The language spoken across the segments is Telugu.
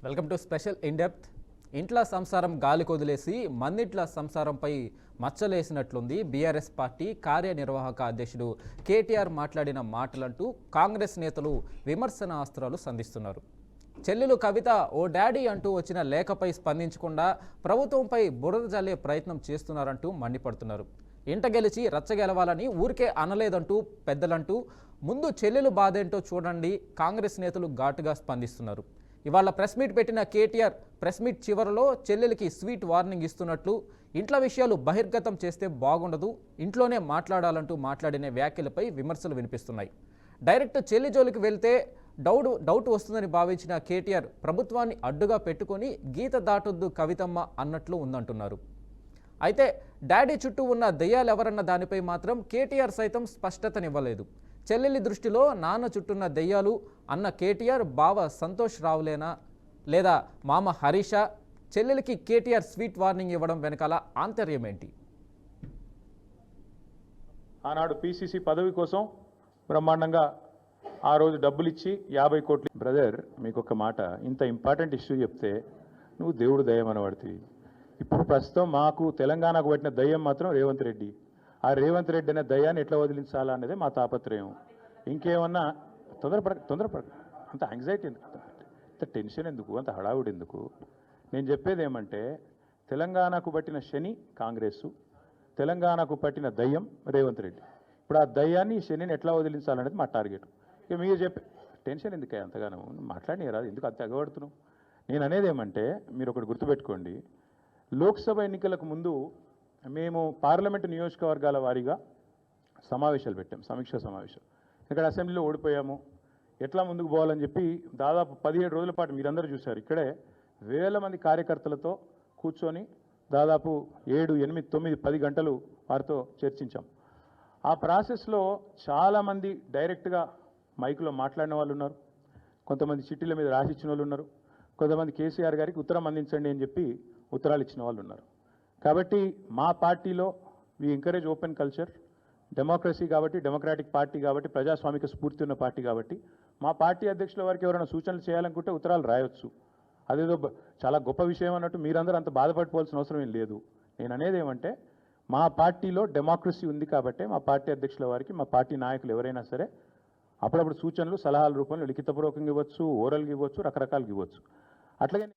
Welcome to special in depth. ఇంట్ల సంసారం గాలి కొదిలేసి మన్నిట్ల సంసారంపై మచ్చలేసినట్లుంది బీఆర్ఎస్ పార్టీ కార్యనిర్వాహక అధ్యక్షుడు కేటీఆర్ మాట్లాడిన మాటలంటూ కాంగ్రెస్ నేతలు విమర్శనాస్త్రాలు సంధిస్తున్నారు. చెల్లెలు కవిత ఓ డాడీ అంటూ వచ్చిన లేఖపై స్పందించకుండా ప్రభుత్వంపై బురద జల్లే ప్రయత్నం చేస్తున్నారంటూ మండిపడుతున్నారు. ఇంట గెలిచి రచ్చగెలవాలని ఊరికే అనలేదంటూ పెద్దలంటూ ముందు చెల్లెలు బాధేంటో చూడండి కాంగ్రెస్ నేతలు ఘాటుగా స్పందిస్తున్నారు. ఇవాళ ప్రెస్ మీట్ పెట్టిన కేటీఆర్ ప్రెస్ మీట్ చివరిలో చెల్లెలికి స్వీట్ వార్నింగ్ ఇస్తున్నట్లు, ఇంట్లో విషయాలు బహిర్గతం చేస్తే బాగుండదు, ఇంట్లోనే మాట్లాడాలంటూ మాట్లాడిన వ్యాఖ్యలపై విమర్శలు వినిపిస్తున్నాయి. డైరెక్ట్ చెల్లి జోలికి వెళ్తే డౌట్ వస్తుందని భావించిన కేటీఆర్ ప్రభుత్వాన్ని అడ్డుగా పెట్టుకొని గీత దాటొద్దు కవితమ్మ అన్నట్లు ఉందంటున్నారు. అయితే డాడీ చుట్టూ ఉన్న దెయ్యాలెవరన్న దానిపై మాత్రం కేటీఆర్ సైతం స్పష్టతనివ్వలేదు. చెల్లెలి దృష్టిలో నాన్న చుట్టూన్న దెయ్యాలు అన్న కేటీఆర్ బావ సంతోష్ రావులేనా లేదా మామ హరీష? చెల్లెలికి కేటీఆర్ స్వీట్ వార్నింగ్ ఇవ్వడం వెనకాల ఆంతర్యం ఏంటి? ఆనాడు పీసీసీ పదవి కోసం బ్రహ్మాండంగా ఆ రోజు డబ్బులు ఇచ్చి 50 కోట్లు. బ్రదర్, మీకు ఒక మాట, ఇంత ఇంపార్టెంట్ ఇష్యూ చెప్తే నువ్వు దేవుడు దయ్యం అనబడుతుంది. ఇప్పుడు ప్రస్తుతం మాకు తెలంగాణకు పట్టిన దయ్యం మాత్రం రేవంత్ రెడ్డి. ఆ రేవంత్ రెడ్డి అనే దయ్యాన్ని ఎట్లా వదిలించాలా అనేది మా తాపత్రయం. ఇంకేమన్నా తొందరపడ అంత యాంగ్జైటీ ఎందుకు, అంత టెన్షన్ ఎందుకు, అంత హడావుడి ఎందుకు? నేను చెప్పేది ఏమంటే, తెలంగాణకు పట్టిన శని కాంగ్రెసు, తెలంగాణకు పట్టిన దయ్యం రేవంత్ రెడ్డి. ఇప్పుడు ఆ దయ్యాన్ని శనిని ఎట్లా వదిలించాలనేది మా టార్గెట్. ఇక మీరు చెప్పే టెన్షన్ ఎందుకే అంతగానో మాట్లాడి రాదు, ఎందుకు అంత ఎగబడుతున్నావు? నేను అనేది ఏమంటే, మీరు ఒకటి గుర్తుపెట్టుకోండి, లోక్సభ ఎన్నికలకు ముందు మేము పార్లమెంటు నియోజకవర్గాల వారీగా సమావేశాలు పెట్టాం, సమీక్షా సమావేశం. ఇక్కడ అసెంబ్లీలో ఓడిపోయాము, ఎట్లా ముందుకు పోవాలని చెప్పి దాదాపు 17 రోజుల పాటు మీరందరూ చూశారు. ఇక్కడే వేల మంది కార్యకర్తలతో కూర్చొని దాదాపు 7, 8, 9, 10 గంటలు వారితో చర్చించాం. ఆ ప్రాసెస్లో చాలామంది డైరెక్ట్గా మైకులో మాట్లాడిన వాళ్ళు ఉన్నారు, కొంతమంది చిట్టీల మీద రాసిచ్చిన వాళ్ళు ఉన్నారు, కొంతమంది కేసీఆర్ గారికి ఉత్తరం అందించండి అని చెప్పి ఉత్తరాలు ఇచ్చిన వాళ్ళు ఉన్నారు. కాబట్టి మా పార్టీలో we encourage open culture, democracy కాబట్టి, డెమోక్రాటిక్ పార్టీ కాబట్టి, ప్రజాస్వామిక స్ఫూర్తి ఉన్న పార్టీ కాబట్టి మా పార్టీ అధ్యక్షుల వారికి ఎవరైనా సూచనలు చేయాలనుకుంటే ఉత్తరాలు రాయొచ్చు. అదేదో చాలా గొప్ప విషయం అన్నట్టు మీరందరూ అంత బాధపడిపోవాల్సిన అవసరం ఏం లేదు. నేను అనేది ఏమంటే, మా పార్టీలో డెమోక్రసీ ఉంది కాబట్టి మా పార్టీ అధ్యక్షుల వారికి మా పార్టీ నాయకులు ఎవరైనా సరే అప్పుడప్పుడు సూచనలు సలహాల రూపంలో లిఖితపూర్వకంగా ఇవ్వచ్చు, ఓరల్గా ఇవ్వచ్చు, రకరకాలుగా ఇవ్వచ్చు. అట్లాగే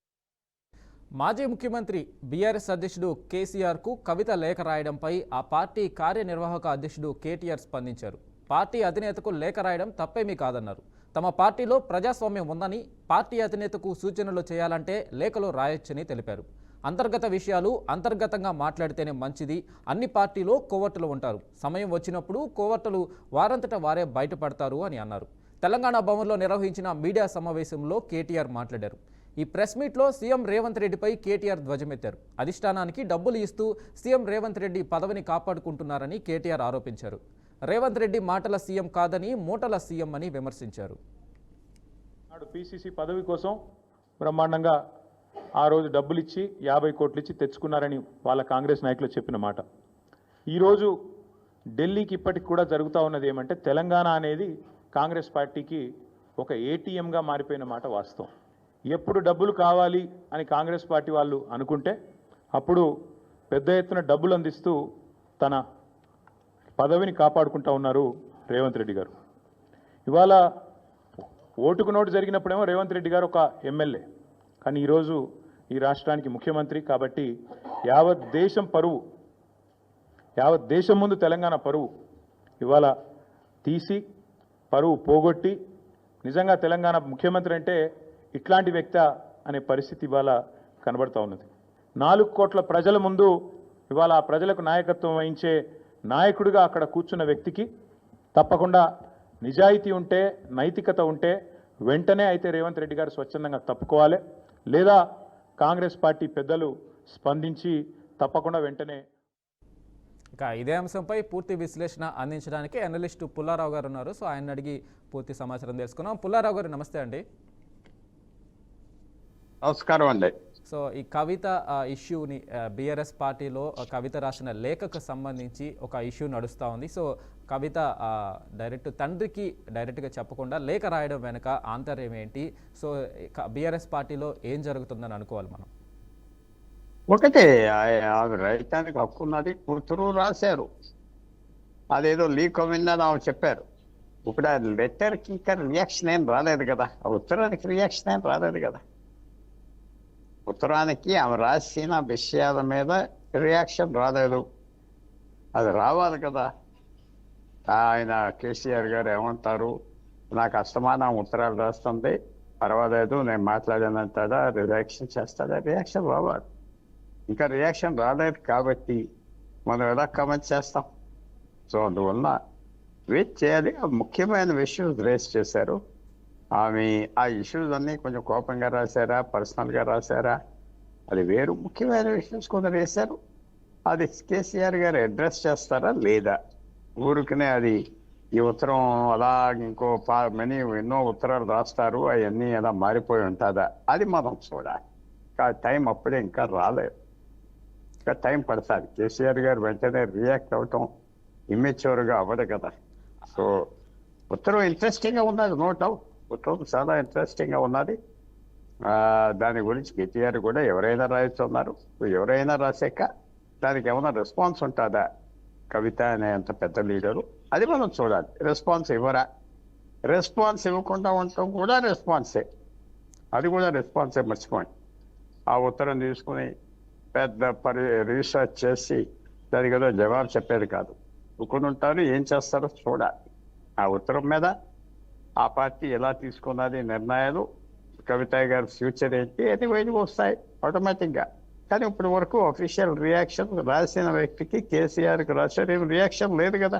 మాజీ ముఖ్యమంత్రి బీఆర్ఎస్ అధ్యక్షుడు కేసీఆర్కు కవిత లేఖ రాయడంపై ఆ పార్టీ కార్యనిర్వాహక అధ్యక్షుడు కేటీఆర్ స్పందించారు. పార్టీ అధినేతకు లేఖ రాయడం తప్పేమీ కాదన్నారు. తమ పార్టీలో ప్రజాస్వామ్యం ఉందని, పార్టీ అధినేతకు సూచనలు చేయాలంటే లేఖలో రాయొచ్చని తెలిపారు. అంతర్గత విషయాలు అంతర్గతంగా మాట్లాడితేనే మంచిది. అన్ని పార్టీలో కోవర్టులు ఉంటారు, సమయం వచ్చినప్పుడు కోవర్టులు వారంతట వారే బయటపడతారు అని అన్నారు. తెలంగాణ భవన్లో నిర్వహించిన మీడియా సమావేశంలో కేటీఆర్ మాట్లాడారు. ఈ ప్రెస్ మీట్లో సీఎం రేవంత్ రెడ్డిపై కేటీఆర్ ధ్వజమెత్తారు. అధిష్టానానికి డబ్బులు ఇస్తూ సీఎం రేవంత్ రెడ్డి పదవిని కాపాడుకుంటున్నారని కేటీఆర్ ఆరోపించారు. రేవంత్ రెడ్డి మాటల సీఎం కాదని మూటల సీఎం అని విమర్శించారు. పీసీసీ పదవి కోసం బ్రహ్మాండంగా ఆ రోజు డబ్బులు ఇచ్చి 50 కోట్లు ఇచ్చి తెచ్చుకున్నారని వాళ్ళ కాంగ్రెస్ నాయకులు చెప్పిన మాట. ఈరోజు ఢిల్లీకి ఇప్పటికి కూడా జరుగుతూ ఉన్నది ఏమంటే, తెలంగాణ అనేది కాంగ్రెస్ పార్టీకి ఒక ఏటీఎంగా మారిపోయిన మాట వాస్తవం. ఎప్పుడు డబ్బులు కావాలి అని కాంగ్రెస్ పార్టీ వాళ్ళు అనుకుంటే అప్పుడు పెద్ద ఎత్తున డబ్బులు అందిస్తూ తన పదవిని కాపాడుకుంటూ ఉన్నారు రేవంత్ రెడ్డి గారు. ఇవాళ ఓటుకు నోటు జరిగినప్పుడేమో రేవంత్ రెడ్డి గారు ఒక ఎమ్మెల్యే, కానీ ఈరోజు ఈ రాష్ట్రానికి ముఖ్యమంత్రి. కాబట్టి యావత్ దేశం పరువు, యావత్ దేశం ముందు తెలంగాణ పరువు ఇవాళ తీసి పరువు పోగొట్టి, నిజంగా తెలంగాణ ముఖ్యమంత్రి అంటే ఇట్లాంటి వ్యక్తి అనే పరిస్థితి ఇవాళ కనబడుతూ ఉన్నది. 4 కోట్ల ప్రజల ముందు ఇవాళ ఆ ప్రజలకు నాయకత్వం వహించే నాయకుడిగా అక్కడ కూర్చున్న వ్యక్తికి తప్పకుండా నిజాయితీ ఉంటే, నైతికత ఉంటే వెంటనే అయితే రేవంత్ రెడ్డి గారు స్వచ్ఛందంగా తప్పుకోవాలి, లేదా కాంగ్రెస్ పార్టీ పెద్దలు స్పందించి తప్పకుండా వెంటనే. ఇక ఇదే అంశంపై పూర్తి విశ్లేషణ అందించడానికి అనలిస్టు పుల్లారావు గారు ఉన్నారు. సో ఆయన అడిగి పూర్తి సమాచారం తెలుసుకున్నాం. పుల్లారావు గారు నమస్తే అండి. నమస్కారం అండి. సో ఈ కవిత ఇష్యూని బీఆర్ఎస్ పార్టీలో కవిత రాసిన లేఖకు సంబంధించి ఒక ఇష్యూ నడుస్తూ ఉంది. సో కవిత డైరెక్ట్ తండ్రికి డైరెక్ట్గా చెప్పకుండా లేఖ రాయడం వెనుక ఆంతర్యం ఏంటి? సో బీఆర్ఎస్ పార్టీలో ఏం జరుగుతుందని అనుకోవాలి మనం? ఒకటే ఆమె రాయటానికి హక్కు ఉన్నది. కూతురు రాశారు, అదేదో లీక్ అయిందని ఆమె చెప్పారు. ఇప్పుడు ఆ లెటర్కి ఇంకా రియాక్షన్ ఏం రాలేదు కదా, ఆ ఉత్తరానికి రియాక్షన్ ఏం రాలేదు కదా. ఉత్తరానికి ఆమె రాసిన విషయాల మీద రియాక్షన్ రాలేదు, అది రావాలి కదా. ఆయన కేసీఆర్ గారు ఏమంటారు, నాకు అస్తమానం ఉత్తరాలు రాస్తుంది, పర్వాలేదు నేను మాట్లాడానంటాడా, రియాక్షన్ చేస్తాడా? రియాక్షన్ రావాలి. ఇంకా రియాక్షన్ రాలేదు కాబట్టి మనం ఎలా కమెంట్ చేస్తాం? సో అందువల్ల వెయిట్ చేయాలి. ముఖ్యమైన ఇష్యూస్ రేస్ చేశారు. ఆమె ఆ ఇష్యూస్ అన్నీ కొంచెం కోపంగా రాశారా, పర్సనల్గా రాశారా, అది వేరు. ముఖ్యమైన ఇష్యూస్ కొందరు వేశారు, అది కేసీఆర్ గారు అడ్రస్ చేస్తారా లేదా? ఊరికనే అది ఈ ఉత్తరం అలా ఇంకో ఎన్నో ఉత్తరాలు రాస్తారు, అవన్నీ అలా మారిపోయి ఉంటుందా, అది మనం చూడాలి. టైం అప్పుడే ఇంకా రాలేదు, ఇంకా టైం పడుతుంది. కేసీఆర్ గారు వెంటనే రియాక్ట్ అవటం ఇమ్మెచ్యూర్గా అవ్వదు కదా. సో ఉత్తరం ఇంట్రెస్టింగ్గా ఉన్నది, నో డౌట్. ఉత్తరం చాలా ఇంట్రెస్టింగ్గా ఉన్నది. దాని గురించి కేటీఆర్ కూడా ఎవరైనా రాయిస్తున్నారు, ఎవరైనా రాసాక దానికి ఏమైనా రెస్పాన్స్ ఉంటుందా? కవిత అనే అంత పెద్ద లీడరు, అది మనం చూడాలి. రెస్పాన్స్ ఇవ్వరా? రెస్పాన్స్ ఇవ్వకుండా ఉండటం కూడా రెస్పాన్సే, అది కూడా రెస్పాన్సే. మర్చిపోండి, ఆ ఉత్తరం తీసుకుని పెద్ద రీసెర్చ్ చేసి దానికి ఏదో జవాబు చెప్పేది కాదు. ఒక్కరు ఉంటారు, ఏం చేస్తారో చూడాలి. ఆ ఉత్తరం మీద ఆ పార్టీ ఎలా తీసుకున్నది నిర్ణయాలు, కవిత గారి ఫ్యూచర్ ఏంటి, అది బయటకు వస్తాయి ఆటోమేటిక్గా. కానీ ఇప్పటి వరకు అఫీషియల్ రియాక్షన్ రాసిన వ్యక్తికి, కేసీఆర్కి రాశారు, ఏం రియాక్షన్ లేదు కదా.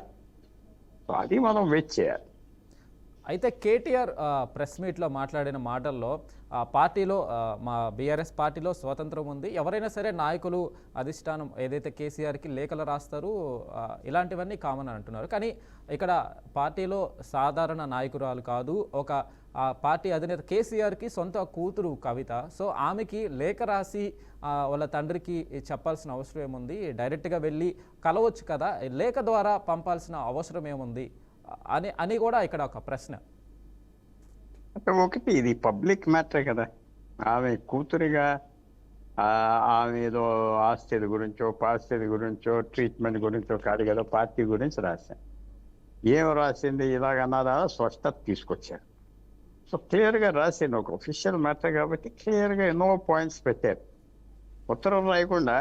అది మనం వెయిట్ చేయాలి. అయితే కేటీఆర్ ప్రెస్ మీట్లో మాట్లాడిన మాటల్లో పార్టీలో మా బీఆర్ఎస్ పార్టీలో స్వాతంత్రం ఉంది, ఎవరైనా సరే నాయకులు అధిష్టానం ఏదైతే కేసీఆర్కి లేఖలు రాస్తారు, ఇలాంటివన్నీ కామన్ అంటున్నారు. కానీ ఇక్కడ పార్టీలో సాధారణ నాయకురాలు కాదు, ఒక పార్టీ అధినేత కేసీఆర్కి సొంత కూతురు కవిత. సో ఆమెకి లేఖ రాసి వాళ్ళ తండ్రికి చెప్పాల్సిన అవసరం ఏముంది? డైరెక్ట్గా వెళ్ళి కలవచ్చు కదా, లేఖ ద్వారా పంపాల్సిన అవసరం ఏముంది అని కూడా ఇక్కడ ఒక ప్రశ్న. అంటే ఒకటి, ఇది పబ్లిక్ మ్యాటరే కదా. ఆమె కూతురిగా ఆమె ఏదో ఆస్తి గురించో, పాస్తి గురించో, ట్రీట్మెంట్ గురించో కాదు కదా, పార్టీ గురించి రాశాను. ఏం రాసింది ఇలాగన్నదా స్పష్టత తీసుకొచ్చారు. సో క్లియర్గా రాసింది, ఒక ఒఫిషియల్ మ్యాటర్ కాబట్టి క్లియర్గా ఎన్నో పాయింట్స్ పెట్టారు. ఉత్తరం రాయకుండా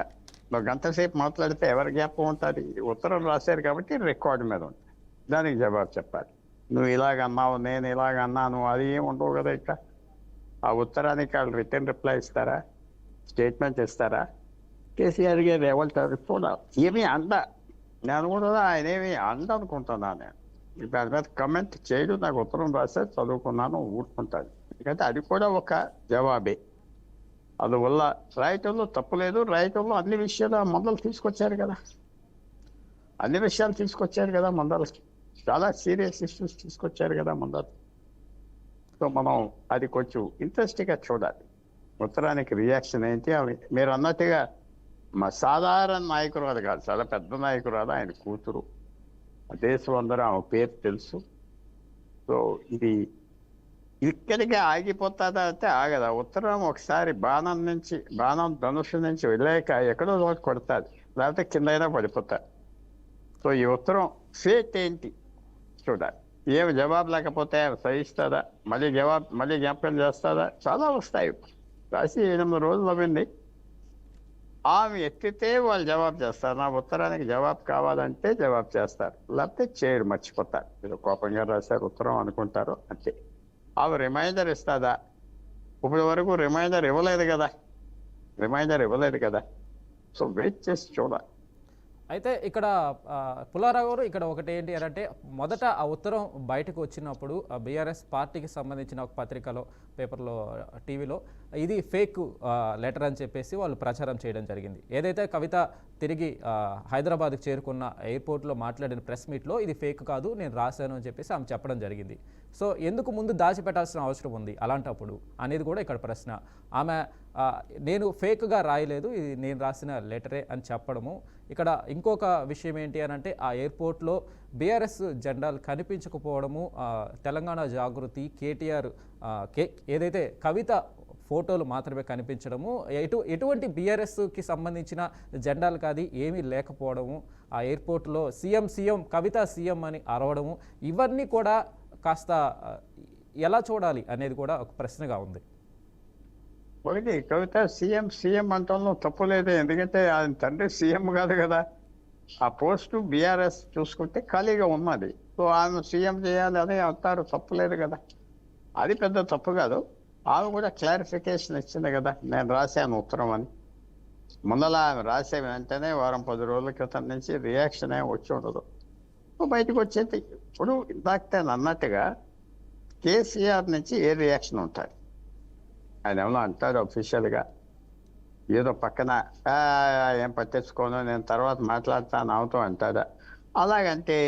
ఒక గంట సేపు మాట్లాడితే ఎవరి జ్ఞాపకం ఉంటుంది? ఉత్తరం రాశారు కాబట్టి రికార్డు మీద ఉంటుంది, దానికి జవాబు చెప్పాలి. నువ్వు ఇలాగ అన్నావు, నేను ఇలాగ అన్నాను, అది ఏమి ఉండవు కదా. ఇక ఆ ఉత్తరానికి వాళ్ళు రిటర్న్ రిప్లై ఇస్తారా, స్టేట్మెంట్ ఇస్తారా? కేసీఆర్ గారు ఏమంటారు చూడాలి. ఏమీ అండ, నేను కూడా ఆయన ఏమి అండ అనుకుంటున్నాను. నేను దాని మీద కమెంట్ చేయడం, నాకు ఉత్తరం రాస్తే చదువుకున్నాను, ఊరుకుంటాను. ఎందుకంటే అది కూడా ఒక జవాబే. అందువల్ల రాయటంలో తప్పులేదు, రాయటంలో అన్ని విషయాలు మందలు తీసుకొచ్చారు కదా, అన్ని విషయాలు తీసుకొచ్చారు కదా మందలు, చాలా సీరియస్ ఇష్యూస్ తీసుకొచ్చారు కదా మందలు. సో మనం అది కొంచెం ఇంట్రెస్టింగ్గా చూడాలి. ఉత్తరానికి రియాక్షన్ ఏంటి? మీరు అన్నట్టుగా మా సాధారణ నాయకురాలు కాదు, చాలా పెద్ద నాయకురాలు, ఆయన కూతురు, దేశం అందరూ ఆమె పేరు తెలుసు. సో ఇది ఇక్కడికి ఆగిపోతుందా అంటే ఆగదా. ఉత్తరం ఒకసారి బాణం ధనుషు నుంచి వెళ్ళాక ఎక్కడో చోటు కొడతాది, లేకపోతే కిందైనా పడిపోతారు. సో ఈ ఉత్తరం ఫేట్ ఏంటి చూడాలి. ఏమి జవాబు లేకపోతే సహిస్తుందా, మళ్ళీ జ్ఞాపకం చేస్తుందా? చాలా వస్తాయి. రాసి 8 రోజులు అవ్వింది. ఆమె ఎత్తితే వాళ్ళు జవాబు చేస్తారు. నా ఉత్తరానికి జవాబు కావాలంటే జవాబు చేస్తారు, లేకపోతే చేయరు, మర్చిపోతారు. మీరు కోపంగా రాశారు ఉత్తరం అనుకుంటారు, అంతే. ఆమె రిమైండర్ ఇస్తుందా? ఇప్పటి వరకు రిమైండర్ ఇవ్వలేదు కదా. సో వెయిట్ చేసి చూడాలి. అయితే ఇక్కడ పుల్లారావు గారు, ఇక్కడ ఒకటి ఏంటి అంటే, మొదట ఆ ఉత్తరం బయటకు వచ్చినప్పుడు బీఆర్ఎస్ పార్టీకి సంబంధించిన ఒక పత్రికలో, పేపర్లో, టీవీలో ఇది ఫేక్ లెటర్ అని చెప్పేసి వాళ్ళు ప్రచారం చేయడం జరిగింది. ఏదైతే కవిత తిరిగి హైదరాబాద్కి చేరుకున్న ఎయిర్పోర్ట్లో మాట్లాడిన ప్రెస్ మీట్లో ఇది ఫేక్ కాదు, నేను రాశాను అని చెప్పేసి ఆమె చెప్పడం జరిగింది. సో ఎందుకు ముందు దాచిపెట్టాల్సిన అవసరం ఉంది అలాంటప్పుడు అనేది కూడా ఇక్కడ ప్రశ్న. ఆమె నేను ఫేక్గా రాయలేదు, ఇది నేను రాసిన లెటరే అని చెప్పడము. ఇక్కడ ఇంకొక విషయం ఏంటి అని అంటే ఆ ఎయిర్పోర్ట్లో బీఆర్ఎస్ జెండాలు కనిపించకపోవడము, తెలంగాణ జాగృతి కేటీఆర్ ఏదైతే కవిత ఫోటోలు మాత్రమే కనిపించడము, ఎటువంటి బీఆర్ఎస్కి సంబంధించిన జెండాలు కాదు ఏమీ లేకపోవడము, ఆ ఎయిర్పోర్ట్లో సీఎం కవిత సీఎం అని అరవడము, ఇవన్నీ కూడా కాస్త ఎలా చూడాలి అనేది కూడా ఒక ప్రశ్నగా ఉంది. ఒకటి కవిత సీఎం అంటంలో తప్పు లేదు, ఎందుకంటే ఆయన తండ్రి సీఎం కాదు కదా. ఆ పోస్టు బీఆర్ఎస్ చూసుకుంటే ఖాళీగా ఉన్నది. సో ఆమె సీఎం చేయాలి అని అంటారు, తప్పులేదు కదా, అది పెద్ద తప్పు కాదు. ఆమె కూడా క్లారిఫికేషన్ ఇచ్చింది కదా, నేను రాశాను ఉత్తరం అని. ముందల ఆమె రాసే వెంటనే 10 రోజుల క్రితం నుంచి రియాక్షన్ ఏమి వచ్చి ఉండదు. బయటకు వచ్చేది ఇప్పుడు ఇందాక నేను అన్నట్టుగా కేసీఆర్ నుంచి ఏ రియాక్షన్ ఉంటుంది? ఆయన ఏమన్నా అంటాడు అఫీషియల్గా, ఏదో పక్కన ఏం పట్టించుకోను నేను తర్వాత మాట్లాడతాను అవుతూ అంటాడా? అలాగంటే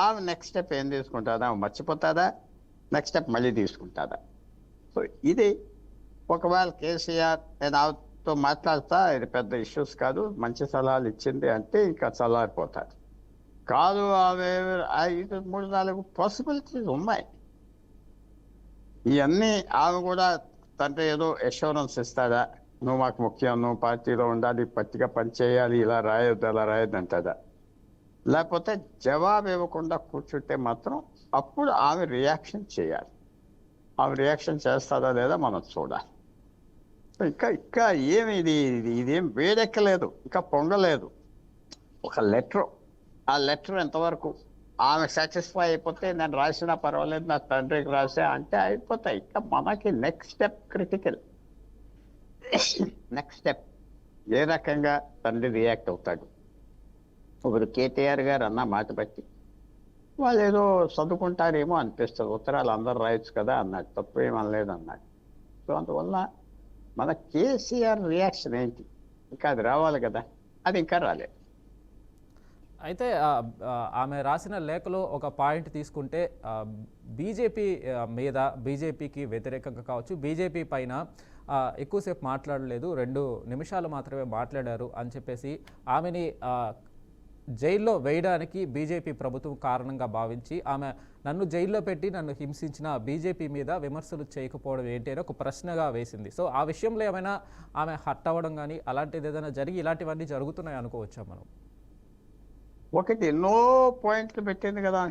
ఆమె నెక్స్ట్ స్టెప్ ఏం తీసుకుంటుందా? ఆమె మర్చిపోతుందా? నెక్స్ట్ స్టెప్ మళ్ళీ తీసుకుంటుందా? సో ఇది ఒకవేళ కేసీఆర్ నేను ఆమెతో మాట్లాడతా, ఇది పెద్ద ఇష్యూస్ కాదు, మంచి సలహాలు ఇచ్చింది అంటే ఇంకా చల్లారిపోతాడు. కాదు ఆమె 3-4 పాసిబిలిటీస్ ఉన్నాయి. ఇవన్నీ ఆమె కూడా తండ్రి ఏదో అష్యూరెన్స్ ఇస్తాడా, నువ్వు మాకు ముఖ్యం, నువ్వు పార్టీలో ఉండాలి, పట్టిగా పనిచేయాలి, ఇలా రాయొద్దు అలా రాయొద్దు అంటాడా? లేకపోతే జవాబు ఇవ్వకుండా కూర్చుంటే మాత్రం అప్పుడు ఆమె రియాక్షన్ చేయాలి. ఆమె రియాక్షన్ చేస్తారా లేదా మనం చూడాలి. ఇంకా ఏమి ఇదేం వేడెక్కలేదు, ఇంకా పొంగలేదు. ఒక లెటర్, ఆ లెటర్ ఎంతవరకు ఆమె సాటిస్ఫై అయిపోతే నేను రాసినా పర్వాలేదు, నా తండ్రికి రాసా అంటే అయిపోతాయి. ఇంకా మనకి next step critical. Next step ఏ రకంగా తండ్రి రియాక్ట్ అవుతాడు? ఇప్పుడు కేటీఆర్ గారు అన్న మాట బట్టి వాళ్ళు ఏదో చదువుకుంటారేమో అనిపిస్తుంది, ఉత్తరాలు అందరూ రాయొచ్చు కదా అన్నాడు, తప్పు ఏమనలేదు అన్నాడు. సో అందువల్ల మన కేసీఆర్ రియాక్షన్ ఏంటి? ఇంకా అది రావాలి కదా, అది ఇంకా రాలేదు. అయితే ఆమె రాసిన లేఖలో ఒక పాయింట్ తీసుకుంటే బీజేపీ మీద, బీజేపీకి వ్యతిరేకంగా కావచ్చు, బీజేపీ పైన ఎక్కువసేపు మాట్లాడలేదు, 2 నిమిషాలు మాత్రమే మాట్లాడారు అని చెప్పేసి ఆమెని జైల్లో వేయడానికి బీజేపీ ప్రభుత్వం కారణంగా భావించి ఆమె నన్ను జైల్లో పెట్టి నన్ను హింసించిన బీజేపీ మీద విమర్శలు చేయకపోవడం ఏంటి అని ఒక ప్రశ్నగా వేసింది. సో ఆ విషయంలో ఏమైనా ఆమె హట్ అవ్వడం కానీ అలాంటిది ఏదైనా జరిగి ఇలాంటివన్నీ జరుగుతున్నాయి అనుకోవచ్చా మనం? ఒకటి ఎన్నో పాయింట్లు పెట్టింది కదా,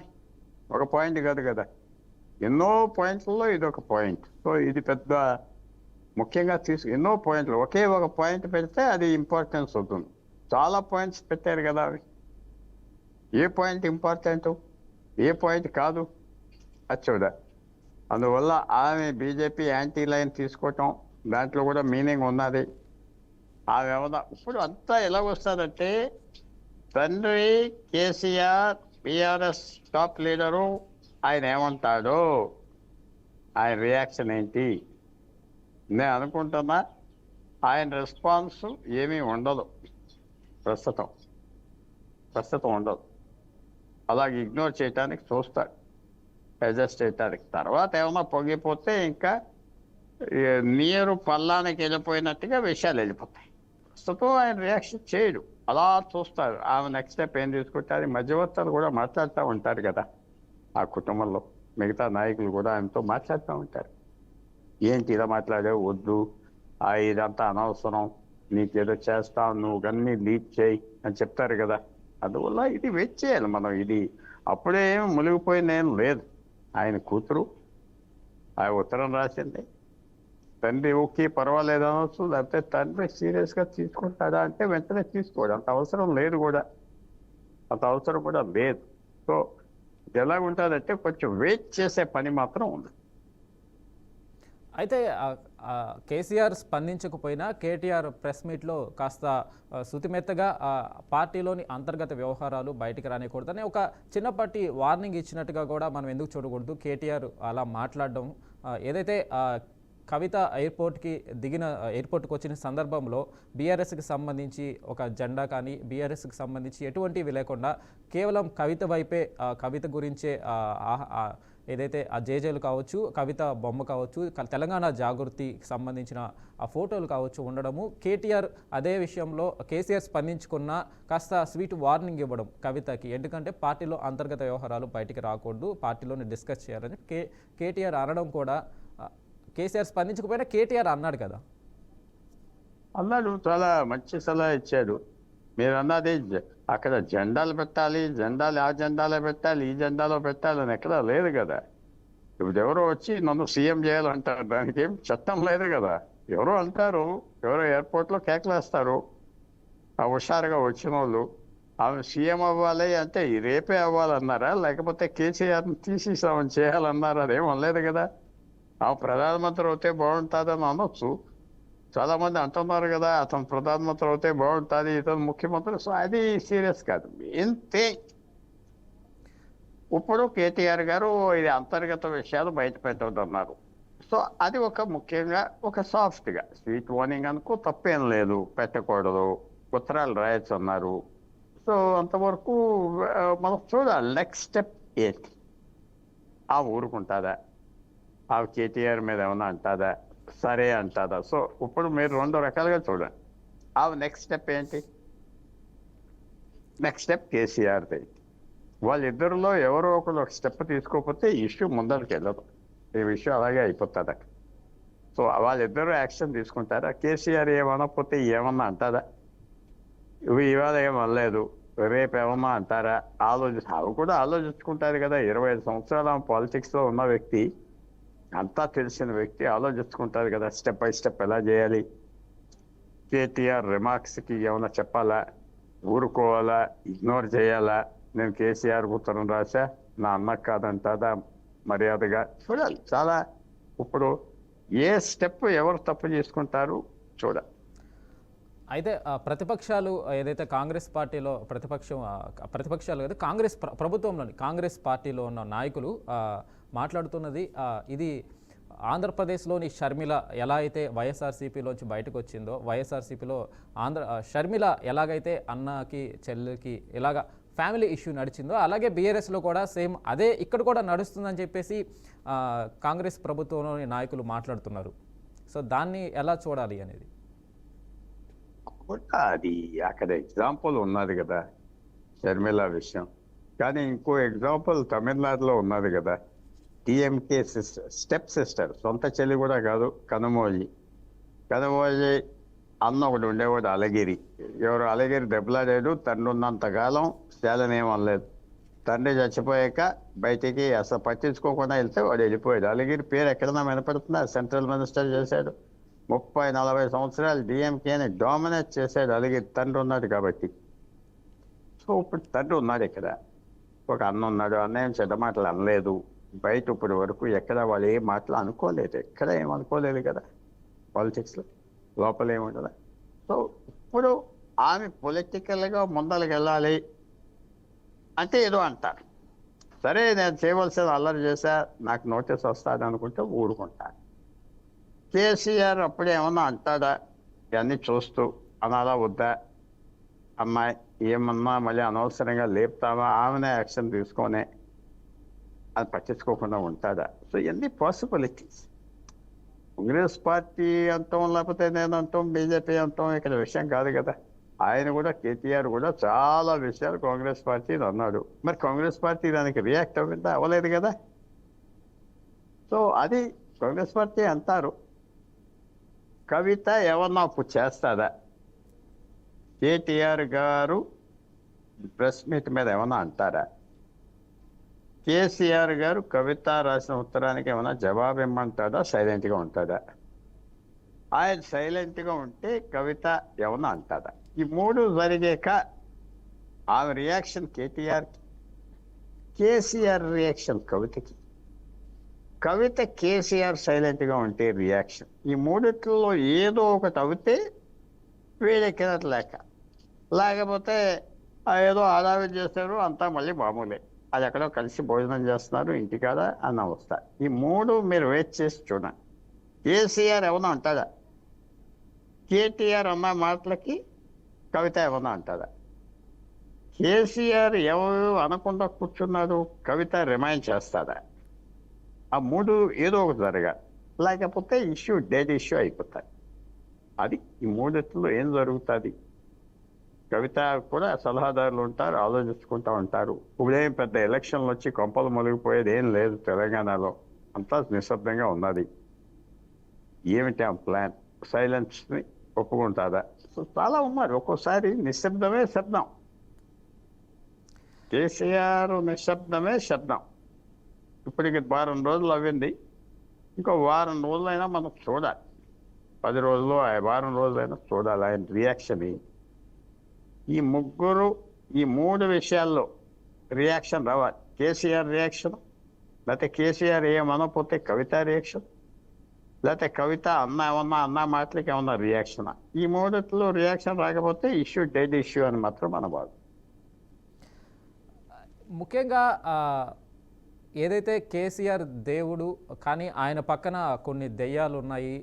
ఒక పాయింట్ కాదు కదా, ఎన్నో పాయింట్లలో ఇది ఒక పాయింట్. సో ఇది పెద్ద ముఖ్యంగా ఎన్నో పాయింట్లు ఒకే ఒక పాయింట్ పెడితే అది ఇంపార్టెన్స్ అవుతుంది. చాలా పాయింట్స్ పెట్టారు కదా, అవి ఏ పాయింట్ ఇంపార్టెంట్, ఏ పాయింట్ కాదు అది చూడాలి. అందువల్ల ఆమె బీజేపీ యాంటీ లైన్ తీసుకోవటం దాంట్లో కూడా మీనింగ్ ఉన్నది. ఆమె ఏమన్నా ఇప్పుడు అంతా ఎలా వస్తుందంటే తండ్రి కేసీఆర్ బీఆర్ఎస్ టాప్ లీడరు, ఆయన ఏమంటాడు, ఆయన రియాక్షన్ ఏంటి? నేను అనుకుంటున్నా ఆయన రెస్పాన్స్ ఏమీ ఉండదు, ప్రస్తుతం ఉండదు. అలాగే ఇగ్నోర్ చేయటానికి చూస్తాడు, అడ్జస్ట్ చేయటానికి. తర్వాత ఏమన్నా పొంగిపోతే ఇంకా నీరు పల్లానికి వెళ్ళిపోయినట్టుగా విషయాలు వెళ్ళిపోతాయి. ప్రస్తుతం ఆయన రియాక్షన్ చేయడు, అలా చూస్తారు. ఆమె నెక్స్ట్ స్టెప్ ఏం తీసుకుంటారు? మధ్యవర్తులు కూడా మాట్లాడుతూ ఉంటారు కదా, ఆ కుటుంబంలో మిగతా నాయకులు కూడా ఆయనతో మాట్లాడుతూ ఉంటారు. ఏంటి ఇలా మాట్లాడావు, వద్దు, ఇదంతా అనవసరం, నీకేదో చేస్తావు, నువ్వు అన్నీ లీడ్ చేయి అని చెప్తారు కదా. అందువల్ల ఇది వెయిట్ చేయాలి మనం. ఇది అప్పుడే ఏమి మునిగిపోయింది ఏం లేదు. ఆయన కూతురు ఆ ఉత్తరం రాసింది, తండ్రి ఓకే పర్వాలేదు అనవచ్చు, లేకపోతే తండ్రి సీరియస్గా తీసుకుంటాడా అంటే వెంటనే తీసుకోడు, అంత అవసరం లేదు సో ఎలాగుంటుందంటే కొంచెం వెయిట్ చేసే పని మాత్రం ఉంది. అయితే కేసీఆర్ స్పందించకపోయినా కేటీఆర్ ప్రెస్ మీట్లో కాస్త శుతిమెత్తగా పార్టీలోని అంతర్గత వ్యవహారాలు బయటికి రానికూడదని ఒక చిన్నపాటి వార్నింగ్ ఇచ్చినట్టుగా కూడా మనం ఎందుకు చూడకూడదు? కేటీఆర్ అలా మాట్లాడడం ఏదైతే కవిత ఎయిర్పోర్ట్కి వచ్చిన సందర్భంలో బీఆర్ఎస్కి సంబంధించి ఒక జెండా కానీ బీఆర్ఎస్కి సంబంధించి ఎటువంటివి లేకుండా కేవలం కవిత వైపే, కవిత గురించే ఏదైతే ఆ జేజేలు కావచ్చు, కవిత బొమ్మ కావచ్చు, తెలంగాణ జాగృతికి సంబంధించిన ఆ ఫోటోలు కావచ్చు ఉండడము, కేటీఆర్ అదే విషయంలో కేసీఆర్ స్పందించుకున్న కాస్త స్వీట్ వార్నింగ్ ఇవ్వడం కవితకి, ఎందుకంటే పార్టీలో అంతర్గత వ్యవహారాలు బయటికి రాకూడదు, పార్టీలోనే డిస్కస్ చేయాలని కేటీఆర్ అనడం కూడా, కేసీఆర్ స్పందించకపోయినా కేటీఆర్ అన్నాడు కదా. అన్నాడు, చాలా మంచి సలహా ఇచ్చాడు. మీరు అన్నది అక్కడ జెండాలు పెట్టాలి, జెండాలు ఆ జెండాలో పెట్టాలి, ఈ జెండాలో పెట్టాలి అని ఎక్కడా లేదు కదా. ఇప్పుడు ఎవరో వచ్చి నన్ను సీఎం చేయాలంటారు, దానికి ఏం చట్టం లేదు కదా. ఎవరో అంటారు, ఎవరో ఎయిర్పోర్ట్లో కేకలేస్తారు, ఆ హుషారుగా వచ్చిన వాళ్ళు. ఆమె సీఎం అవ్వాలి అంటే రేపే అవ్వాలన్నారా, లేకపోతే కేసీఆర్ని తీసేసామని చేయాలన్నారా? అదేం అనలేదు కదా. ఆ ప్రధానమంత్రి అయితే బాగుంటుందని అనొచ్చు. చాలా మంది అంటున్నారు కదా, అతను ప్రధానమంత్రి అయితే బాగుంటుంది, ఇతను ముఖ్యమంత్రి. సో అది సీరియస్ కాదు. ఇంతే ఇప్పుడు కేటీఆర్ గారు ఇది అంతర్గత విషయాలు బయట పెట్టవద్దన్నారు. సో అది ఒక ముఖ్యంగా ఒక సాఫ్ట్గా స్వీట్ వార్నింగ్ అనుకో, తప్పేం లేదు, పెట్టకూడదు, ఉత్తరాలు రాయొచ్చు అన్నారు. సో అంతవరకు మనం చూడాలి నెక్స్ట్ స్టెప్ ఏంటి. ఆ ఊరుకుంటుందా, ఆ కేటీఆర్ మీద ఏమన్నా అంటుందా, సరే అంటుందా? సో ఇప్పుడు మీరు రెండు రకాలుగా చూడండి. ఆ నెక్స్ట్ స్టెప్ ఏంటి? నెక్స్ట్ స్టెప్ కేసీఆర్ది. వాళ్ళిద్దరిలో ఎవరో ఒకరు ఒక స్టెప్ తీసుకోకపోతే ఇష్యూ ముందరికి వెళ్ళదు, ఈ విషయం అలాగే అయిపోతుంది అక్కడ. సో వాళ్ళిద్దరూ యాక్షన్ తీసుకుంటారా? కేసీఆర్ ఏమనకపోతే ఏమన్నా అంటారా? ఇవాళ ఏమనలేదు, రేపు ఏమన్నా అంటారా? అవి కూడా ఆలోచించుకుంటారు కదా. 25 సంవత్సరాల పాలిటిక్స్లో ఉన్న వ్యక్తి, అంతా తెలిసిన వ్యక్తి ఆలోచించుకుంటారు కదా, స్టెప్ బై స్టెప్ ఎలా చేయాలి. కేటీఆర్ రిమార్క్స్కి ఏమైనా చెప్పాలా, ఊరుకోవాలా, ఇగ్నోర్ చేయాలా? నేను కేసీఆర్ ఉత్తరం రాశా, నా అన్నకు కాదంటాదా? మర్యాదగా చూడాలి. చాలా ఇప్పుడు ఏ స్టెప్ ఎవరు తప్పు చేసుకుంటారు చూడాలి. అయితే ప్రతిపక్షాలు ఏదైతే కాంగ్రెస్ పార్టీలో ప్రతిపక్షాలు కదా, కాంగ్రెస్ ప్రభుత్వంలోని కాంగ్రెస్ పార్టీలో ఉన్న నాయకులు మాట్లాడుతున్నది, ఇది ఆంధ్రప్రదేశ్లోని షర్మిల ఎలా అయితే వైఎస్ఆర్సీపీలోంచి బయటకు వచ్చిందో, వైఎస్ఆర్సీపీలో షర్మిల ఎలాగైతే అన్నకి చెల్లికి ఇలాగా ఫ్యామిలీ ఇష్యూ నడిచిందో, అలాగే బీఆర్ఎస్లో కూడా సేమ్ అదే ఇక్కడ కూడా నడుస్తుందని చెప్పేసి కాంగ్రెస్ ప్రభుత్వంలోని నాయకులు మాట్లాడుతున్నారు. సో దాన్ని ఎలా చూడాలి అనేది అది అక్కడ ఎగ్జాంపుల్ ఉన్నది కదా షర్మిల విషయం. కానీ ఇంకో ఎగ్జాంపుల్ తమిళనాడులో ఉన్నది కదా, టీఎంకే స్టెప్ సిస్టర్, సొంత చెల్లి కూడా కాదు, కనుమోజి అన్న ఒకటి ఉండేవాడు అలగిరి. ఎవరు అలగిరి దెబ్బలాడాడు, తండ్రి ఉన్నంతకాలం చేలనేమనలేదు. తండ్రి చచ్చిపోయాక బయటికి అసలు పట్టించుకోకుండా వెళ్తే వాడు వెళ్ళిపోయాడు. అలగిరి పేరు ఎక్కడన్నా వినపడుతుందా? సెంట్రల్ మినిస్టర్ చేశాడు, 30-40 సంవత్సరాలు డిఎంకేని డామినేట్ చేశాడు అలగిరి. తండ్రి ఉన్నాడు కాబట్టి. సో ఇప్పుడు తండ్రి ఉన్నాడు ఇక్కడ, ఒక అన్న ఉన్నాడు, అన్నయ్య చెడ్డ మాటలు అనలేదు. బయట ఇప్పటి వరకు ఎక్కడ వాళ్ళు ఏ మాటలు అనుకోలేదు, ఎక్కడ ఏమనుకోలేదు కదా పాలిటిక్స్లో, లోపల ఏముంటుందా. సో ఇప్పుడు ఆమె పొలిటికల్గా ముందరికి వెళ్ళాలి అంటే ఏదో అంటారు. సరే నేను చేయవలసిన అల్లరి చేశా, నాకు నోటీస్ వస్తుంది అనుకుంటే ఊరుకుంటాను. కేసీఆర్ అప్పుడే ఏమన్నా అంటాడా? ఇవన్నీ చూస్తూ అనాలా వద్దా? అమ్మాయి ఏమన్నా మళ్ళీ అనవసరంగా లేపుతామా? ఆమెనే యాక్షన్ తీసుకొని అది పట్టించుకోకుండా ఉంటాడా? సో ఇవన్నీ పాసిబిలిటీస్. కాంగ్రెస్ పార్టీ అంటాం, లేకపోతే నేను అంటాం, బీజేపీ అంటాం, ఇక్కడ విషయం కాదు కదా. ఆయన కూడా కేటీఆర్ కూడా చాలా విషయాలు కాంగ్రెస్ పార్టీని అన్నాడు. మరి కాంగ్రెస్ పార్టీ దానికి రియాక్ట్ అవ్విందా? అవ్వలేదు కదా. సో అది కాంగ్రెస్ పార్టీ అంటారు. కవిత ఏమన్నా అప్పుడు చేస్తాదా? కేటీఆర్ గారు ప్రెస్ మీట్ మీద ఏమన్నా అంటారా? కేసీఆర్ గారు కవిత రాసిన ఉత్తరానికి ఏమైనా జవాబు ఇమ్మంటాడా? సైలెంట్గా ఉంటాడా? ఆయన సైలెంట్గా ఉంటే కవిత ఏమన్నా అంటాడా? ఈ మూడు జరిగాక ఆమె రియాక్షన్ కేటీఆర్కి, కేసీఆర్ రియాక్షన్ కవితకి. కవిత కేసీఆర్ సైలెంట్గా ఉంటే రియాక్షన్. ఈ మూడిట్లో ఏదో ఒకటి అవుతే వేడెక్కినట్లు లెక్క, లేకపోతే ఏదో ఆదావి చేస్తారు, అంతా మళ్ళీ మామూలే. అది ఎక్కడో కలిసి భోజనం చేస్తున్నారు ఇంటికాడ అన్న వస్తా. ఈ మూడు మీరు వెయిట్ చేసి చూడండి. కేసీఆర్ ఏమన్నా అంటాడా? కేటీఆర్ అన్న మాటలకి కవిత ఏమన్నా అంటాడా? కేసీఆర్ ఎవరు అనకుండా కూర్చున్నాడు, కవిత రిమైండ్ చేస్తాడా? ఆ మూడు ఏదో ఒకటి జరగాలి, లేకపోతే ఇష్యూ డెడ్ ఇష్యూ అయిపోతాయి. అది ఈ మూడిట్లో ఏం జరుగుతుంది? కవిత కూడా సలహాదారులు ఉంటారు, ఆలోచించుకుంటూ ఉంటారు. ఇప్పుడేం పెద్ద ఎలక్షన్లు వచ్చి కొంపలు మొలిగిపోయేది ఏం లేదు తెలంగాణలో, అంతా నిశ్శబ్దంగా ఉన్నది. ఏమిటి ఆ ప్లాన్? సైలెన్స్ని ఒప్పుకుంటుందా? సో చాలా ఉన్నారు. ఒక్కోసారి నిశ్శబ్దమే శబ్దం. కేసీఆర్ నిశ్శబ్దమే శబ్దం. ఇప్పటికి వారం రోజులు అవ్వింది, ఇంకో వారం రోజులైనా మనం చూడాలి. 10 రోజులు వారం రోజులైనా చూడాలి ఆయన రియాక్షన్. ఈ మూడు విషయాల్లో రియాక్షన్ రావాలి. కేసీఆర్ రియాక్షన్, లేకపోతే కేసీఆర్ ఏమనకపోతే కవిత రియాక్షన్, లేకపోతే కవిత అన్న మాటలకి ఏమన్నా రియాక్షన్. ఈ మూడిట్లో రియాక్షన్ రాకపోతే ఇష్యూ డెడ్ ఇష్యూ అని మాత్రం మన బాధ. ముఖ్యంగా ఏదైతే కేసీఆర్ దేవుడు కానీ ఆయన పక్కన కొన్ని దెయ్యాలు ఉన్నాయి,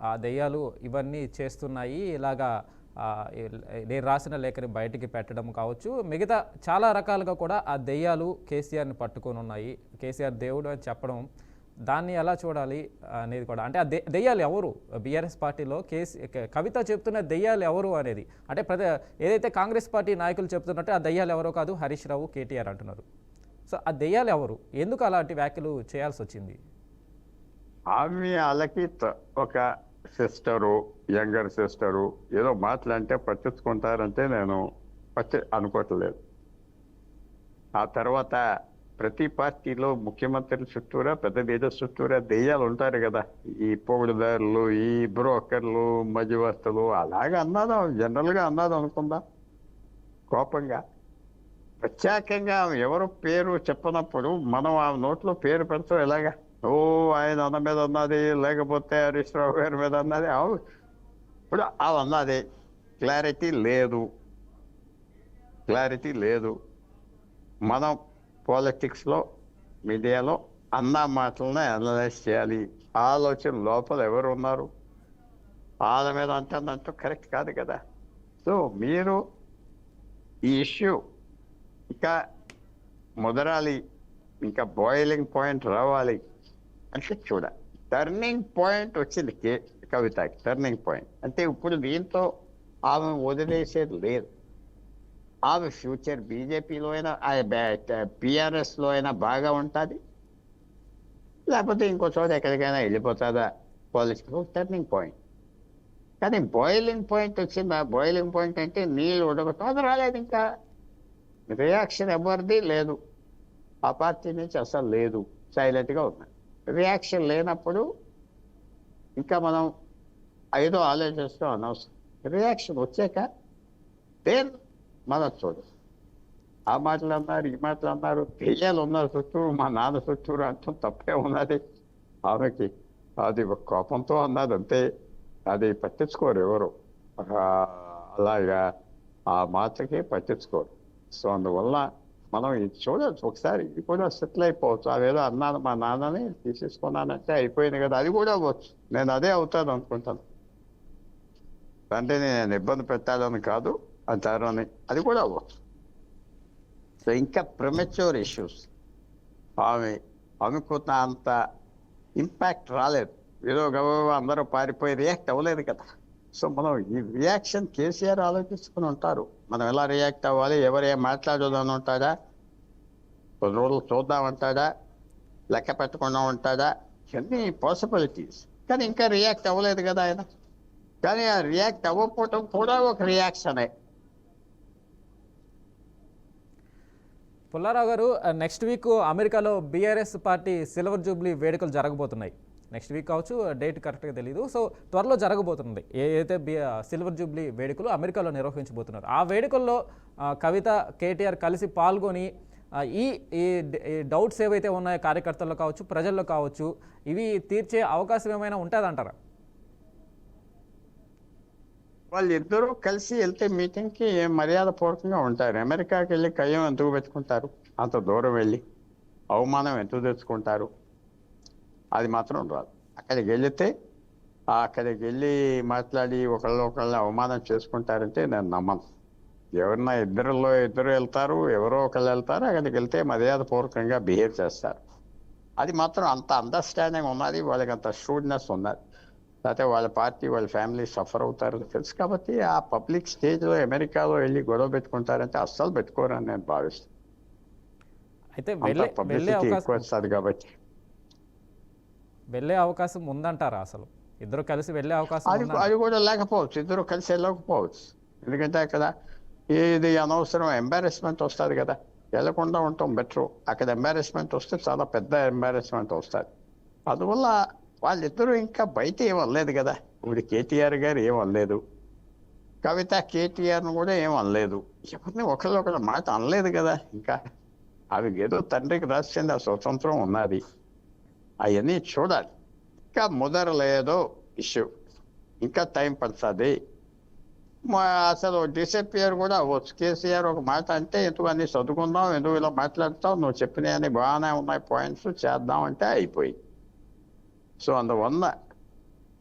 ఆ దెయ్యాలు ఇవన్నీ చేస్తున్నాయి, ఇలాగా నేను రాసిన లేఖని బయటికి పెట్టడం కావచ్చు, మిగతా చాలా రకాలుగా కూడా ఆ దెయ్యాలు కేసీఆర్ని పట్టుకొని ఉన్నాయి, కేసీఆర్ దేవుడు అని చెప్పడం, దాన్ని ఎలా చూడాలి అనేది కూడా, అంటే ఆ దెయ్యాలు ఎవరు? బీఆర్ఎస్ పార్టీలో కవిత చెప్తున్న దెయ్యాలు ఎవరు అనేది, అంటే ఏదైతే కాంగ్రెస్ పార్టీ నాయకులు చెప్తున్నట్టు ఆ దెయ్యాలు ఎవరో కాదు హరీష్ రావు, కేటీఆర్ అంటున్నారు. సో ఆ దెయ్యాలు ఎవరు? ఎందుకు అలాంటి వ్యాఖ్యలు చేయాల్సి వచ్చింది? ఆమె వాళ్ళకి ఒక సిస్టరు, యంగర్ సిస్టరు ఏదో మాట్లాడితే పట్టించుకుంటారంటే నేను అనుకోవట్లేదు. ఆ తర్వాత ప్రతి పార్టీలో ముఖ్యమంత్రి చుట్టూరా, పెద్ద లీడర్ చుట్టూరా దెయ్యాలు ఉంటారు కదా. ఈ పొగుడుదారులు, ఈ బ్రోకర్లు, మధ్యవర్తులు, అలాగే అన్నాడు, జనరల్గా అన్నాడు అనుకుందాం. కోపంగా ప్రత్యేకంగా ఎవరు పేరు చెప్పనప్పుడు మనం ఆ నోట్లో పేరు పెడతాం ఎలాగా? ఆయన అన్న మీద అన్నది, లేకపోతే హరీష్ రావు గారి మీద అన్నది. ఇప్పుడు అవి అన్నది క్లారిటీ లేదు. మనం పాలిటిక్స్లో, మీడియాలో అన్న మాటలనే అనలైజ్ చేయాలి. ఆలోచన లోపల ఎవరు ఉన్నారు, వాళ్ళ మీద అంటుందంటూ కరెక్ట్ కాదు కదా. సో మీరు ఈ ఇష్యూ ఇంకా ముదరాలి, ఇంకా బాయిలింగ్ పాయింట్ రావాలి అంటే చూడాలి. టర్నింగ్ పాయింట్ వచ్చింది కవితకి. టర్నింగ్ పాయింట్ అంటే ఇప్పుడు దీంతో ఆమె వదిలేసేది లేదు. ఆమె ఫ్యూచర్ బీజేపీలో అయినా, బీఆర్ఎస్లో అయినా బాగా ఉంటుంది, లేకపోతే ఇంకో చోట ఎక్కడికైనా వెళ్ళిపోతుందా పాలిటిక్స్. Turning point. కానీ బాయిలింగ్ పాయింట్ వచ్చింది. ఆ బాయిలింగ్ పాయింట్ అంటే నీళ్ళు ఉడకటం, అది రాలేదు. ఇంకా రియాక్షన్ ఎవరిది లేదు, ఆ పార్టీ నుంచి అసలు లేదు, సైలెంట్గా ఉన్నాయి. రియాక్షన్ లేనప్పుడు ఇంకా మనం ఏదో ఆలోచిస్తూ అనవసరం. రియాక్షన్ వచ్చాక దేన్ మనం చూడు. ఆ మాటలు అన్నారు, ఈ మాటలు అన్నారు, దెయ్యాలు ఉన్నారు చుట్టూరు, మా నాన్న చుట్టూరు అంటూ తప్పే ఉన్నది. ఆమెకి అది కోపంతో అన్నది అంతే, అది పట్టించుకోరు ఎవరు, అలాగా ఆ మాటకి పట్టించుకోరు. సో అందువల్ల మనం ఇది చూడవచ్చు. ఒకసారి ఇది కూడా సెటిల్ అయిపోవచ్చు. అదేదో అన్నాను మా నాన్నని తీసేసుకున్నానంటే అయిపోయింది కదా, అది కూడా అవ్వచ్చు. నేను అదే అవుతాను అనుకుంటాను. అంటే నేను ఇబ్బంది పెట్టాలని కాదు అంటారని, అది కూడా అవ్వచ్చు. సో ఇంకా ప్రిమెచ్యూర్ ఇష్యూస్ ఆమె అనుకున్న అంత ఇంపాక్ట్ రాలేదు. ఏదో గబగబా అందరూ పారిపోయి రియాక్ట్ అవ్వలేదు కదా. సో మనం ఈ రియాక్షన్ కేసీఆర్ ఆలోచించుకుని ఉంటారు. మనం ఎలా రియాక్ట్ అవ్వాలి, ఎవరు ఏం మాట్లాడదని ఉంటాడా, కొన్ని రోజులు చూద్దామంటాడా, లెక్క పెట్టకుండా ఉంటాడా, ఇవన్నీ పాసిబిలిటీస్. కానీ ఇంకా రియాక్ట్ అవ్వలేదు కదా ఆయన. కానీ ఆ రియాక్ట్ అవ్వకపోవటం కూడా ఒక రియాక్షనే. పుల్లారావు గారు, నెక్స్ట్ వీక్ అమెరికాలో బీఆర్ఎస్ పార్టీ సిల్వర్ జూబ్లీ వేడుకలు జరగబోతున్నాయి. నెక్స్ట్ వీక్ కావచ్చు, డేట్ కరెక్ట్గా తెలియదు. సో త్వరలో జరగబోతుంది. ఏదైతే సిల్వర్ జూబ్లీ వేడుకలు అమెరికాలో నిర్వహించబోతున్నారు, ఆ వేడుకల్లో కవిత, కేటీఆర్ కలిసి పాల్గొని ఈ డౌట్స్ ఏవైతే ఉన్నాయో కార్యకర్తల్లో కావచ్చు, ప్రజల్లో కావచ్చు, ఇవి తీర్చే అవకాశం ఏమైనా ఉంటుందంటారా? వాళ్ళిద్దరూ కలిసి వెళ్తే మీటింగ్కి మర్యాదపూర్వకంగా ఉంటారు. అమెరికాకి వెళ్ళి కయ్యం ఎందుకు పెట్టుకుంటారు? అంత దూరం వెళ్ళి అవమానం ఎందుకు తెచ్చుకుంటారు? అది మాత్రం రాదు. అక్కడికి వెళితే అక్కడికి వెళ్ళి మాట్లాడి ఒకళ్ళు అవమానం చేసుకుంటారంటే నేను నమ్మను. ఎవరన్నా ఇద్దరు వెళ్తారు, ఎవరో ఒకళ్ళు వెళ్తారు, అక్కడికి వెళ్తే మర్యాదపూర్వకంగా బిహేవ్ చేస్తారు. అది మాత్రం అంత అండర్స్టాండింగ్ ఉన్నది, వాళ్ళకి అంత షూడ్నెస్ ఉన్నది. లేకపోతే వాళ్ళ పార్టీ వాళ్ళ ఫ్యామిలీ సఫర్ అవుతారని తెలుసు కాబట్టి ఆ పబ్లిక్ స్టేజ్లో అమెరికాలో వెళ్ళి గొడవ పెట్టుకుంటారంటే అస్సలు పెట్టుకోరని నేను భావిస్తాను. అయితే అంత వెళ్ళే పబ్లిసిటీ ఎక్కువ వస్తుంది కాబట్టి. వెళ్ళే అవకాశం ఉందంటారా అసలు? ఇద్దరు కలిసి వెళ్ళే అవకాశం అది ఉందంటారా? అది కూడా లేకపోవచ్చు, ఇద్దరు కలిసి వెళ్ళకపోవచ్చు. ఎందుకంటే అక్కడ ఇది అనవసరం ఎంబారెస్మెంట్ వస్తుంది కదా, వెళ్ళకుండా ఉండటం బెటర్. అక్కడ ఎంబారెస్మెంట్ వస్తే చాలా పెద్ద ఎంబారెస్మెంట్ వస్తుంది. అందువల్ల వాళ్ళిద్దరూ ఇంకా బయట ఏం అనలేదు కదా. ఇప్పుడు కేటీఆర్ గారు ఏం అనలేదు, కవిత కేటీఆర్ను కూడా ఏం అనలేదు, ఎవరిని ఒకళ్ళొకళ్ళ మాట అనలేదు కదా. ఇంకా అవి ఏదో తండ్రికి రాసింది, ఆ స్వతంత్రం ఉన్నది, అవన్నీ చూడాలి. ఇంకా ముదరలేదో ఇష్యూ, ఇంకా టైం పడుతుంది. అసలు డిసప్పియర్ కూడా అవ్వచ్చు. కేసీఆర్ ఒక మాట అంటే ఎందుకు అన్ని చదువుకుందాం, ఎందుకు ఇలా మాట్లాడతావు, నువ్వు చెప్పినవన్నీ బాగానే ఉన్నాయి పాయింట్స్, చేద్దాం అంటే అయిపోయి. సో అందువల్ల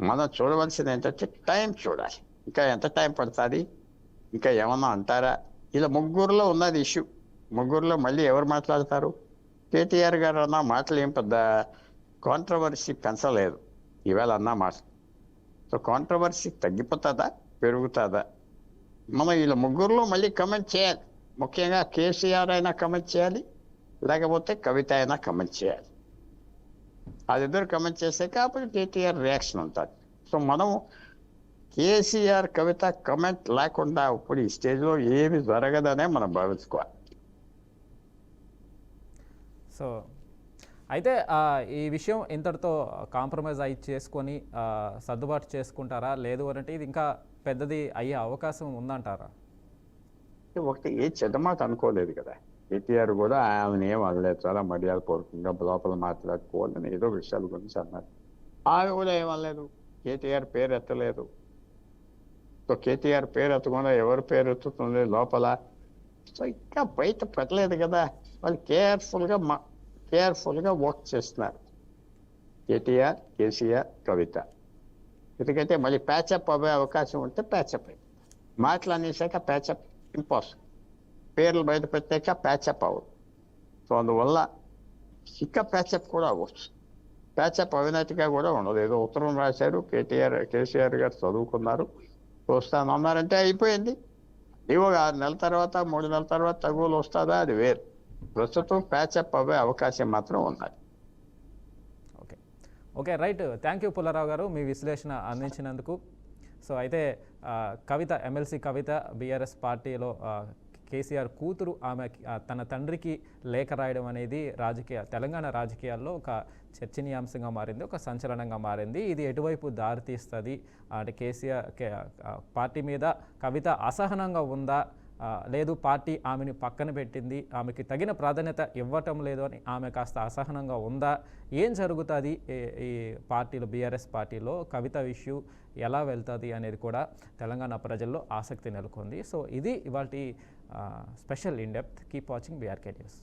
మనం చూడవలసింది ఏంటంటే టైం చూడాలి. ఇంకా ఎంత టైం పడుతుంది, ఇంకా ఏమన్నా అంటారా? ఇలా ముగ్గురులో ఉన్నది ఇష్యూ. ముగ్గురులో మళ్ళీ ఎవరు మాట్లాడతారు? కేటీఆర్ గారు అన్న మాటలు ఏం పెద్ద కాంట్రవర్సీ పెంచలేదు ఈవేళ అన్న మాట. సో కాంట్రవర్సీ తగ్గిపోతుందా పెరుగుతుందా? మనం వీళ్ళ ముగ్గురులో మళ్ళీ కమెంట్ చేయాలి. ముఖ్యంగా కేసీఆర్ అయినా కమెంట్ చేయాలి, లేకపోతే కవిత అయినా కమెంట్ చేయాలి. అదిద్దరు కమెంట్ చేసాక అప్పుడు కేటీఆర్ రియాక్షన్ ఉంటుంది. సో మనం కేసీఆర్ కవిత కమెంట్ లేకుండా ఇప్పుడు ఈ స్టేజ్లో ఏమి జరగదనే మనం భావించుకోవాలి. సో అయితే ఈ విషయం ఇంతటితో కాంప్రమైజ్ అయి చేసుకొని సర్దుబాటు చేసుకుంటారా? లేదు అంటే ఇది ఇంకా పెద్దది అయ్యే అవకాశం ఉందంటారా? ఒకటి ఏ చెడ్డ మాట అనుకోలేదు కదా. కేటీఆర్ కూడా ఆమెను ఏం అనలేదు, చాలా మర్యాదపూర్వకంగా లోపల మాట్లాడుకోవాలని ఏదో విషయాల గురించి అన్నారు. ఆమె కూడా ఏమనలేదు, కేటీఆర్ పేరు ఎత్తలేదు. సో కేటీఆర్ పేరు ఎత్తకుండా ఎవరి పేరు ఎత్తుతుంది లోపల? సో ఇంకా బయట పెట్టలేదు కదా. వాళ్ళు కేర్ఫుల్గా వర్క్ చేస్తున్నారు, కేటీఆర్, కేసీఆర్, కవిత. ఎందుకంటే మళ్ళీ ప్యాచప్ అవ్వే అవకాశం ఉంటే ప్యాచప్ అయ్యి, మాటలు అనేసాక ప్యాచప్ ఇంపాసిబుల్, పేర్లు బయట పెట్టాక ప్యాచప్ అవ్వదు. సో అందువల్ల ఇంకా ప్యాచప్ కూడా అవ్వచ్చు. ప్యాచప్ అవినట్టుగా కూడా ఉండదు. ఏదో ఉత్తరం రాశారు, కేసీఆర్ గారు చదువుకున్నారు, వస్తానన్నారంటే అయిపోయింది. ఇవో 6 నెలల తర్వాత 3 నెలల తర్వాత తగులు వస్తుందా అది వేరు. ప్రస్తుతం ప్యాచప్ అవ్వే అవకాశం మాత్రం ఉన్నది. Okay right. Thank you Pullarao గారు మీ విశ్లేషణ అందించినందుకు. సో అయితే కవిత, ఎమ్మెల్సీ కవిత బీఆర్ఎస్ పార్టీలో కేసీఆర్ కూతురు ఆమె తన తండ్రికి లేఖ రాయడం అనేది తెలంగాణ రాజకీయాల్లో ఒక చర్చనీయాంశంగా మారింది, ఒక సంచలనంగా మారింది. ఇది ఎటువైపు దారితీస్తుంది అంటే కేసీఆర్ పార్టీ మీద కవిత అసహనంగా ఉందా, లేదు పార్టీ ఆమెను పక్కన పెట్టింది, ఆమెకి తగిన ప్రాధాన్యత ఇవ్వటం లేదు అని ఆమె కాస్త అసహనంగా ఉందా, ఏం జరుగుతుంది ఈ పార్టీలో, బీఆర్ఎస్ పార్టీలో కవిత ఇష్యూ ఎలా వెళ్తుంది అనేది కూడా తెలంగాణ ప్రజల్లో ఆసక్తి నెలకొంది. సో ఇది ఇవాల్టి special in depth. Keep watching BRK news.